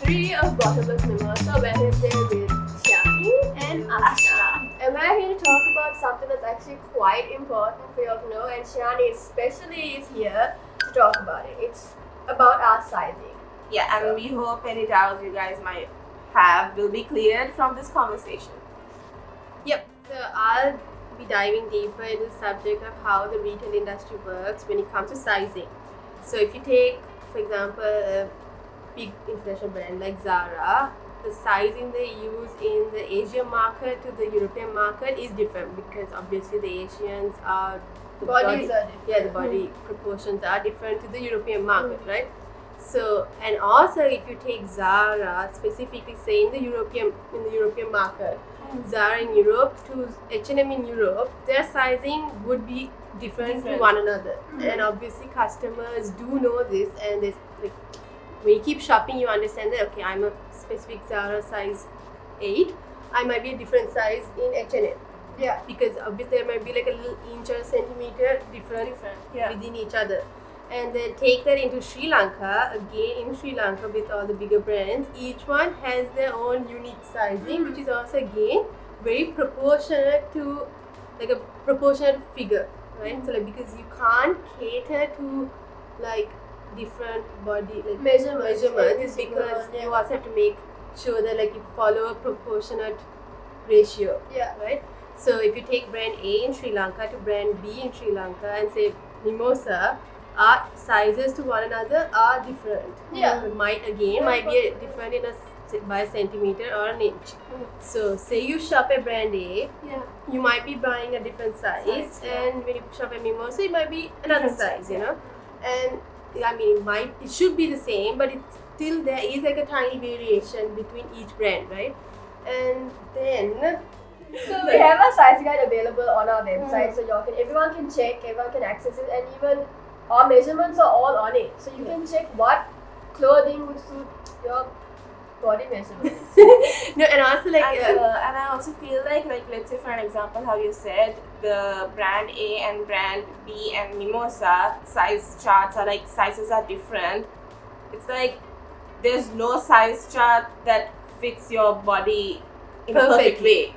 3 of Bottomless Mimosa. We're here today with Shani and Ashna. And we're here to talk about something that's actually quite important for you all to know, and Shani especially is here to talk about it. It's about our sizing. Yeah, and we hope any doubts you guys might have will be cleared from this conversation. Yep, so I'll be diving deeper into the subject of how the retail industry works when it comes to sizing. So if you take, for example, a big international brand like Zara, the sizing they use in the Asian market to the European market is different because obviously the Asians are the Bodies are different. Yeah, the body proportions are different to the European market, right? So, and also if you take Zara specifically, say in the European market, Zara in Europe to H&M in Europe, their sizing would be different to one another. And obviously customers do know this, and there's like when you keep shopping you understand that okay, I'm a specific Zara size 8, I might be a different size in H&M. Yeah. Because obviously there might be like a little inch or centimeter different within each other. And then take that into Sri Lanka. Again, in Sri Lanka with all the bigger brands, each one has their own unique sizing, which is also again very proportionate to like a proportionate figure, right? So like because you can't cater to like different body like measurements because you also have to make sure that like you follow a proportionate ratio, right? So if you take brand A in Sri Lanka to brand B in Sri Lanka and say Mimosa, our sizes to one another are different. Might be different in by a centimeter or an inch. So say you shop at brand A, you might be buying a different size, and when you shop at Mimosa, it might be another size, you know. And I mean, it should be the same, but it's still there is like a tiny variation between each brand, right? And then so we have a size guide available on our website, so everyone can check, everyone can access it, and even our measurements are all on it. So you can check what clothing would suit your body measurements. No, and also like and I also feel like let's say for an example how you said the brand A and brand B and Mimosa size charts are like sizes are different. It's like there's no size chart that fits your body in a perfect way.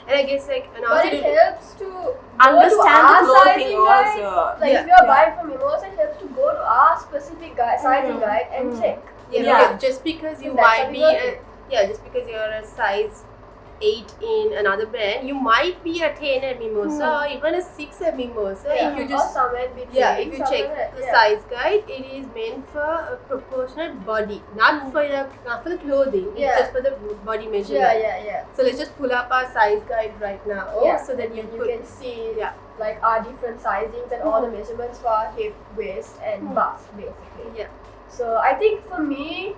And I guess like and but also it helps to understand the clothing sizing also. guide. Like if you're buying from Mimosa, it helps to go to our specific sizing guide and check. Because just because you might be just because you're a size 8 in another brand, you might be a 10 at Mimosa or even a 6 at Mimosa. If you just or somewhere between. if you check the size guide, it is meant for a proportionate body, not for the clothing. It's just for the body measurement. So let's just pull up our size guide right now, so that you can see like our different sizings and all the measurements for our hip, waist, and bust basically. So I think for me,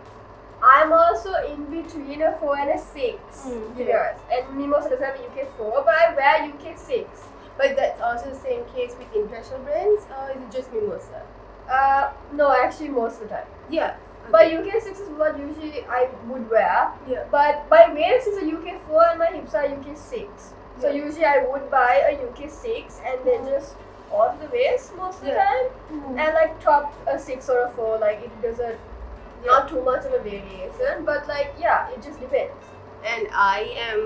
I'm also in between a 4 and a 6 years. And Mimosa doesn't have a UK 4, but I wear UK 6. But that's also the same case with international brands, or is it just Mimosa? No, actually most of the time. Okay. But UK 6 is what usually I would wear. But my waist is a UK 4 and my hips are UK 6. So usually I would buy a UK 6 and then just on the waist most of the time. And like top a 6 or a 4, like it doesn't not too much of a variation, but like it just depends. And I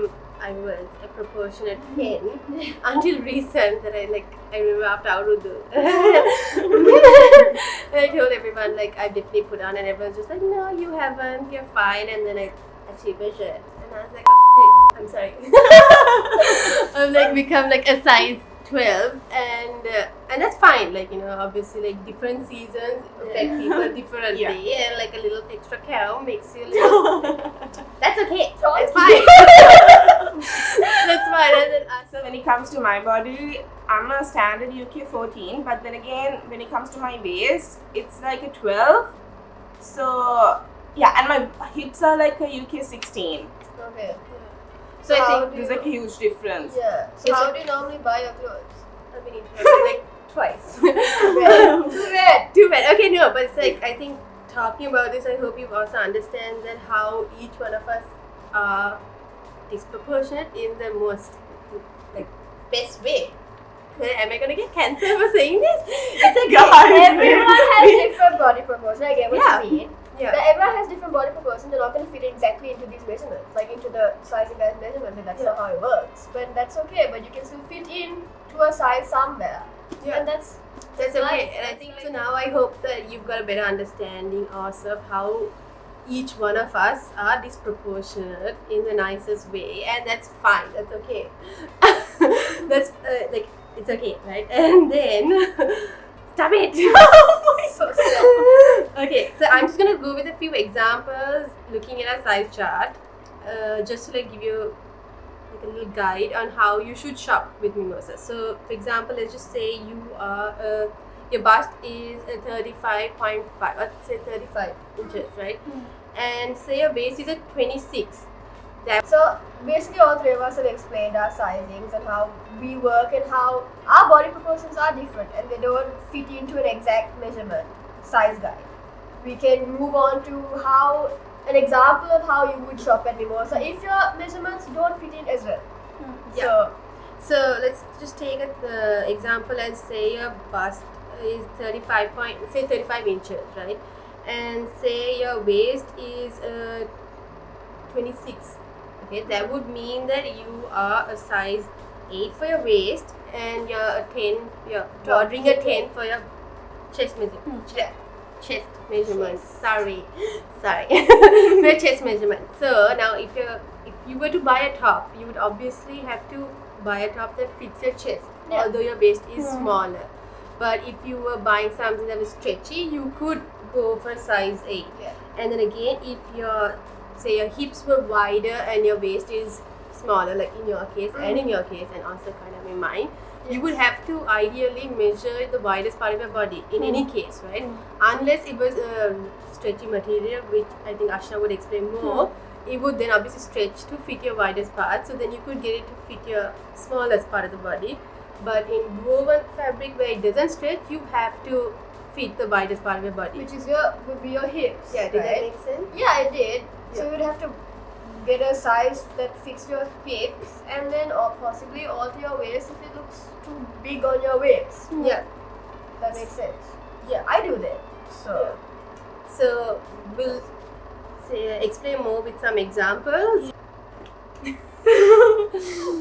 was a proportionate 10 until recent that I remember after Aurudu. And I told everyone like I definitely put on, and everyone's just like, no, you haven't, you're fine. And then I actually measured, and I was like, oh, I'm sorry. I've like become like a size 12, and that's fine. Like, you know, obviously like different seasons affect people differently, and like a little extra cow makes you a little that's okay, that's fine. That's fine. And then so when it comes to my body, I'm a standard UK 14, but then again when it comes to my waist, it's like a 12. So and my hips are like a UK 16. Okay. So I think there's like a huge difference. So how do you normally buy your clothes? I mean, like twice. Too bad. Okay, no, but it's like I think talking about this, I hope you also understand that how each one of us are disproportionate in the most like best way. Am I gonna get cancer for saying this? It's like everyone has different body proportion. I get what you mean. Yeah. Everyone has different body proportions. They're not going to fit exactly into these measurements, like into the sizing guide measurement. And that's not how it works. But that's okay. But you can still fit in to a size somewhere. Yeah. And that's okay. nice. And I think so now I hope that you've got a better understanding also of how each one of us are disproportionate in the nicest way, and that's fine. That's okay. That's like it's okay, right? And then stop it. so silly. Okay, so I'm just gonna go with a few examples, looking at a size chart, just to like give you like a little guide on how you should shop with Mimosa. So, for example, let's just say you are your bust is 35.5, let's say 35 inches, right? And say your waist is at 26. So basically all three of us have explained our sizings and how we work and how our body proportions are different and they don't fit into an exact measurement size guide. We can move on to how an example of how you would shop at Mimosa if your measurements don't fit in as well. So let's just take the example as say your bust is 35 inches, right? And say your waist is 26. Okay, that would mean that you are a size 8 for your waist and you're a 10. You're ordering a 10 for your chest measurement. Chest measurement. Sorry. For chest measurement. So now if you were to buy a top, you would obviously have to buy a top that fits your chest, although your waist is smaller. But if you were buying something that was stretchy, you could go for a size 8. And then again, if your hips were wider and your waist is smaller, like in your case and in your case, and also kind of in mine, you would have to ideally measure the widest part of your body in any case, right? Unless it was a stretchy material, which I think Ashna would explain more. It would then obviously stretch to fit your widest part, so then you could get it to fit your smallest part of the body. But in woven fabric where it doesn't stretch, you have to fit the widest part of your body, which would be your hips. Yeah, did that make sense? Yeah, it did. So you would have to get a size that fits your hips and then or possibly alter your waist if it looks too big on your waist. Yeah. That makes sense. Yeah, I do that. So we'll explain more with some examples.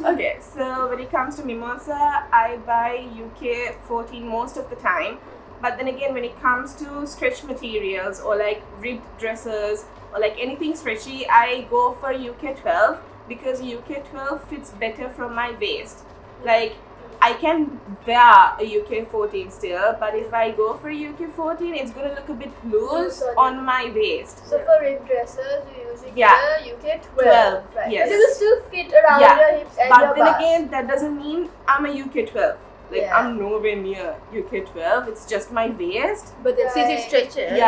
Okay, so when it comes to Mimosa, I buy UK 14 most of the time. But then again, when it comes to stretch materials or like ribbed dresses or like anything stretchy, I go for UK 12 because UK 12 fits better from my waist. Like I can wear a UK 14 still, but if I go for UK 14, it's gonna look a bit loose on my waist. So for ribbed dresses, you usually get a UK 12, right? Yes. But it will still fit around your hips and your But then bust. again, that doesn't mean I'm a UK 12. Like I'm nowhere near UK 12. It's just my waist. But then since it stretches,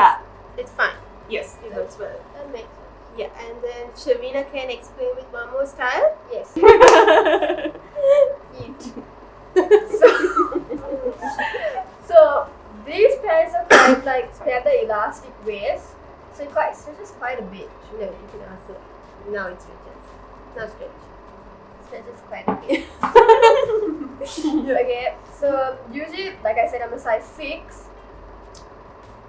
it's fine. Yes. It works well. That makes sense. Yeah, and then Shavina can explain with one more style. Yes. Eat. So these pants are quite like they have the elastic waist, so it stretches quite a bit. No, you can ask it. Now it stretches. Now stretch. Stretches quite a bit. Okay, so usually, like I said, I'm a size 6.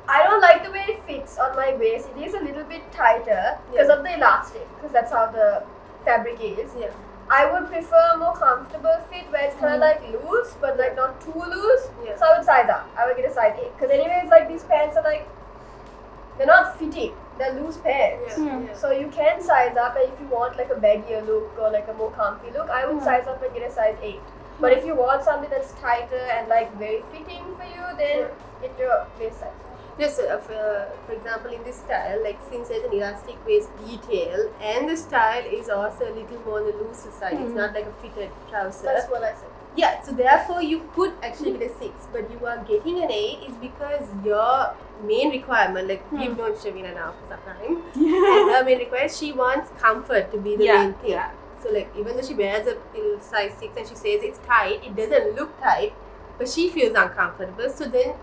I don't like the way it fits on my waist. It is a little bit tighter because of the elastic, because that's how the fabric is. Yeah. I would prefer a more comfortable fit where it's kind of like loose, but like not too loose. Yeah. So I would size up. I would get a size 8. Because anyways, like these pants are like, they're not fitting. They're loose pants. Yeah. So you can size up, and if you want like a baggier look or like a more comfy look, I would size up and get a size 8. But if you want something that's tighter and like very fitting for you, then get your waist size. Yes, for example, in this style, like since there's an elastic waist detail, and the style is also a little more on the looser side. It's not like a fitted trouser. That's what I said. Yeah, so therefore you could actually get a 6, but you are getting an 8 is because your main requirement, like we've known Shavina now for some time, and her main requirement, she wants comfort to be the main thing. Yeah. So like even though she wears a size 6 and she says it's tight, it doesn't look tight, but she feels uncomfortable. So then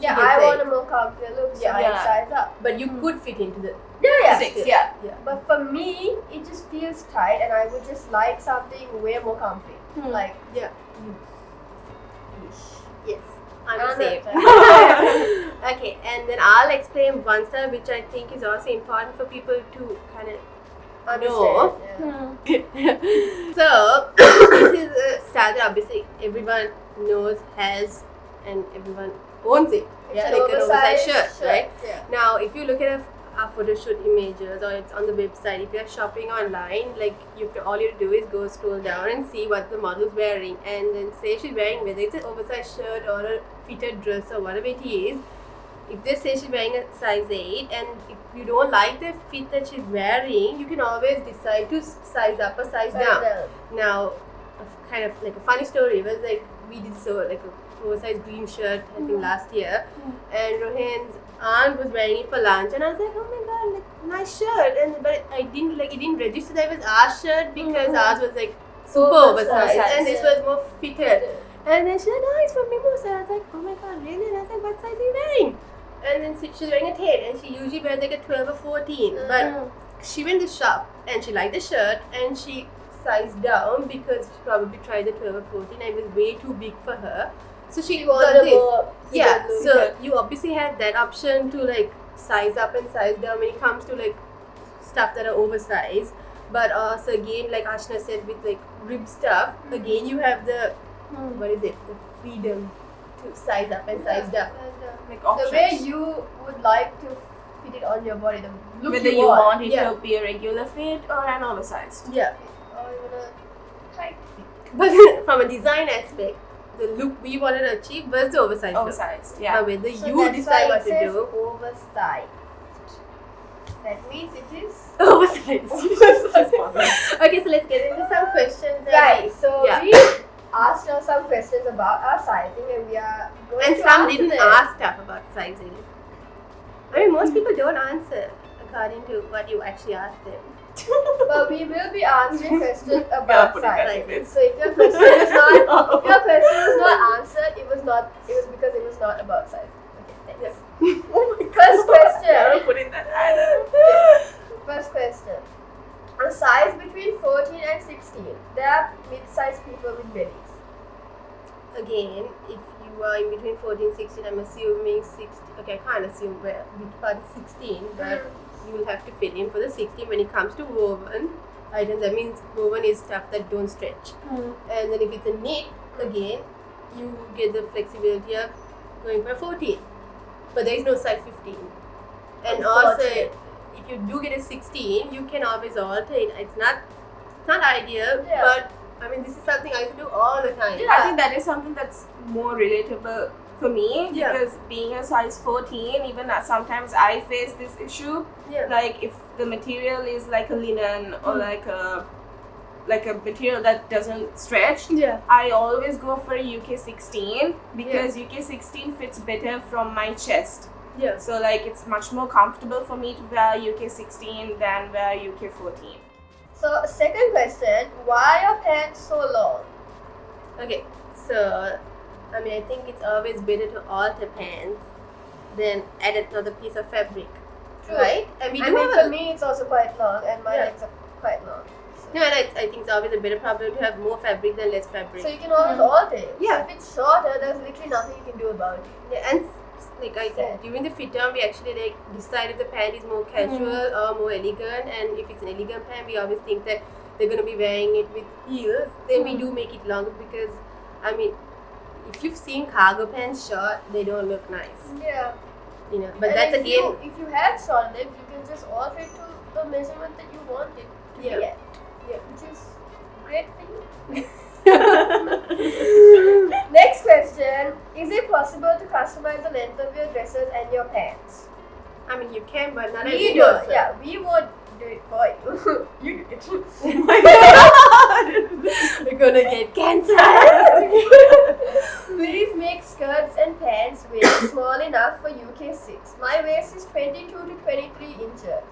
I want a more comfy look, so I size up. But you could fit into the 6. But for me, it just feels tight, and I would just like something way more comfy. Like Yes, I'm the same. Okay, and then I'll explain one style which I think is also important for people to kind of know. So this is a style that obviously everyone knows, has, and everyone owns it. It's Like an oversized shirt, right? Yeah. Now, if you look at a photo shoot images or it's on the website, if you're shopping online, like all you have to do is go scroll down and see what the model's wearing, and then say she's wearing, whether it's an oversized shirt or a fitted dress or whatever it is. If they say she's wearing a size 8 and if you don't like the fit that she's wearing, you can always decide to size up or size down. Now, kind of like a funny story was like we did like a oversized green shirt I think last year, and Rohan's aunt was wearing it for lunch, and I was like, oh my god, like nice shirt, but it didn't register that it was our shirt because ours was like super oversized and this was more fitted. And then she's like, no, it's from Mimosa. I was like, oh my god, really? And I was like, what size are you wearing? And then she's wearing a 10 and she usually wears like a 12 or 14. But she went to shop and she liked the shirt and she sized down because she probably tried the 12 or 14 and it was way too big for her. So she got this. Yeah, so you obviously have that option to like size up and size down when it comes to like stuff that are oversized. But also again, like Ashna said, with like rib stuff, again you have the the freedom to size up and size down. Like options. The way you would like to fit it on your body, the look whether you want it to be a regular fit or an oversized. Yeah. Or even a tight fit. But from a design aspect, the look we wanted to achieve was the oversized look. Yeah. But whether you decide what to do. Oversized. That means it is oversized. Okay, so let's get into some questions. Right. So we asked her some questions about our sizing, and we are going and to some answer didn't them. ask stuff about sizing. I mean, most people don't answer according to what you actually ask them. But we will be answering questions about sizing. Size. So if your question is not answered, it was because it was not about sizing. Okay, thanks. Oh my god. First question. I don't put in that either. First question. A size between 14 and 16. There are mid-sized people with bellies. Again, if you are in between 14 and 16, I'm assuming 16. Okay, I can't assume which part is 16, but you will have to fill in for the 16 when it comes to woven items. That means woven is stuff that don't stretch. And then if it's a knit, again, you get the flexibility of going for 14. But there is no size 15. And also, if you do get a 16, you can always alter it. It's not ideal, but I mean, this is something I used to do all the time. I think that is something that's more relatable for me because being a size 14, even sometimes I face this issue. Like if the material is like a linen or like a material that doesn't stretch, I always go for a UK 16 because UK 16 fits better from my chest. So like it's much more comfortable for me to wear UK 16 than wear UK 14. So second question, why are pants so long? Okay, so I mean, I think it's always better to alter pants than add another piece of fabric, right? And for me, it's also quite long, and my legs are quite long. So. No, I think it's always a better problem to have more fabric than less fabric. So you can always alter it. Yeah. So if it's shorter, there's literally nothing you can do about it. Yeah, and like I said, during the fit down, we actually like decide if the pant is more casual or more elegant, and if it's an elegant pant, we always think that they're gonna be wearing it with heels. Then we do make it longer because, I mean, if you've seen cargo pants short, they don't look nice. Yeah. You know, but and that's if you have short legs, you can just alter it to the measurement that you want it to be at. Yeah, which is great for you. Next question. Is it possible to customize the length of your dresses and your pants? I mean, you can, but not we every don't. person. Yeah, we won't do it for you. You do it. Oh my god! We're gonna get cancer. Please make skirts and pants waist small enough for UK 6. My waist is 22 to 23 inches.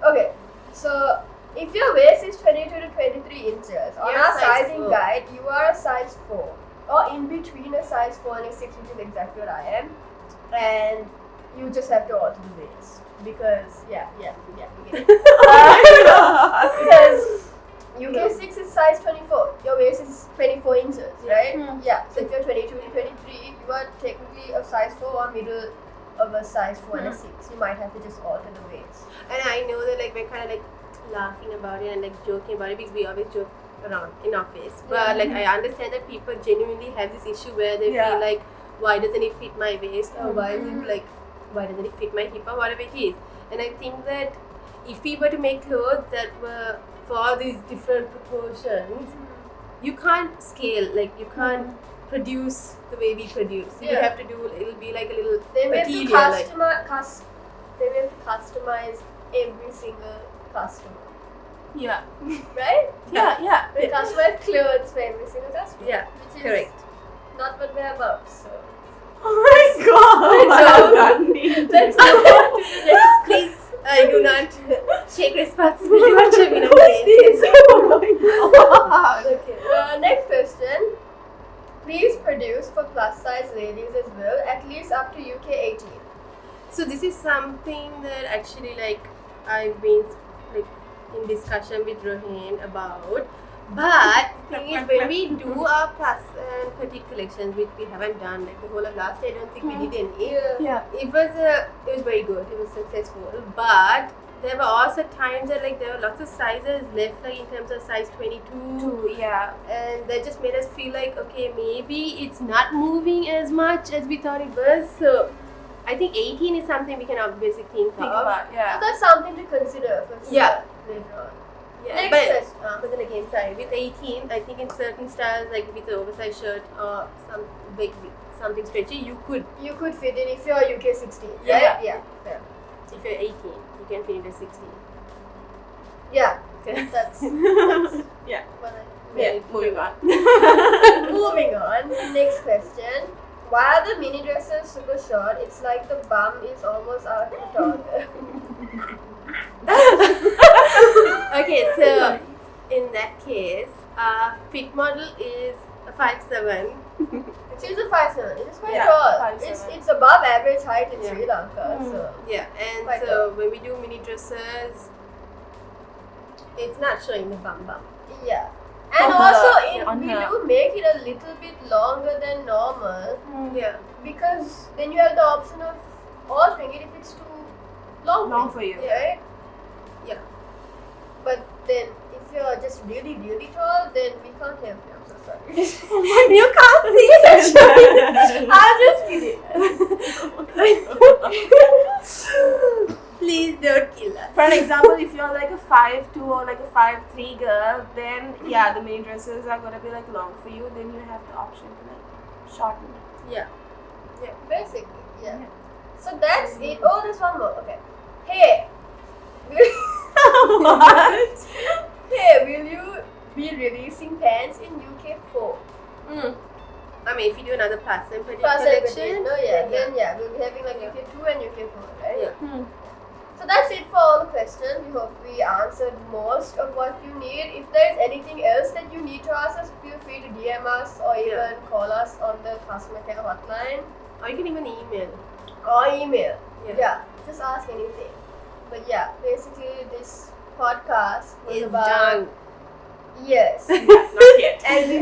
Okay, so if your waist is 22 to 23 inches, on our sizing guide, you are a size 4. Or in between a size 4 and a 6, which is exactly what I am. And you just have to alter the waist. Because, you get it. Because UK 6 is size 24. Your waist is 24 inches, right? Yeah. So if you're 22 to 23, you are technically a size 4 or middle of a size 4 and a 6. You might have to just alter the waist. And I know that like we're kind of like laughing about it and like joking about it because we always joke around in office. But like I understand that people genuinely have this issue where they feel like, why doesn't it fit my waist, or why doesn't it fit my hip, or whatever it is. And I think that if we were to make clothes that were for these different proportions, you can't scale, like you can't produce the way we produce. You have to do, it'll be like a little They may have to material, customize every single customer. Yeah. Right? Yeah. They customize clothes for every single customer. Yeah, which is correct. not what we're about. So Oh my god! let's move on to the next. Please, I do not take responsibility for Shamina. Oh my god! Okay. Next question. Please produce for plus size ladies as well, at least up to UK 18. So this is something that actually like I've been like in discussion with Rohin about. But the thing is, when we do our plus and petite collections, which we haven't done like the whole of last year, I don't think we did any. Yeah. It was very good. It was successful. But there were also times that like there were lots of sizes left, like in terms of size 22. Yeah. And that just made us feel like, okay, maybe it's not moving as much as we thought it was. So I think 18 is something we can obviously think of. about, So that's something to consider for sure later on. Yeah, Next but question. then again, sorry, with 18, I think in certain styles, like with an oversized shirt or something stretchy, you could, You could fit in if you're UK 16, Yeah. right? Yeah. if you're 18, you can fit into 16. Yeah. Okay. That's Yeah. what I Yeah, moving on. Moving on. Next question. Why are the mini dresses super short? It's like the bum is almost out of the toggle. Okay, so in that case, fit model is a 5'7". She's a 5'7". It is quite Yeah, tall. 5'7". It's above average height in Yeah. Sri Lanka. So Yeah, and Quite so when we do mini dresses, it's not showing the bum. yeah. And On also, her- on we her. do make it a little bit longer than normal Yeah. because then you have the option of altering it if it's too long, Long for you. right? Yeah. But then if you're just really, really tall, then we can't help you. I'm so sorry. You can't see it. I'm just kidding. Please don't kill us. For an example, if you're like a 5'2" or like a 5'3" girl, then yeah, the mini dresses are gonna be like long for you. Then you have the option to like shorten. Yeah. Basically, yeah. So that's it. Oh, there's one more. Okay. Hey. What? Hey, will you be releasing pants in UK 4? I mean, if you do another plus and petite Plus collection, no, then we'll be having like UK 2 and UK 4, right? Yeah. So that's it for all the questions. We hope we answered most of what you need. If there is anything else that you need to ask us, feel free to DM us or even call us on the customer care hotline or you can even email. or email. Yeah. Yeah, just ask anything. But yeah, basically this podcast was Is about done. yes, Not yet. and we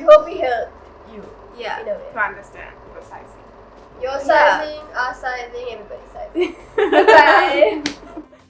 hope we helped you Yeah. in a way. To understand your sizing. Your Yeah. sizing, our sizing, everybody's sizing. Bye.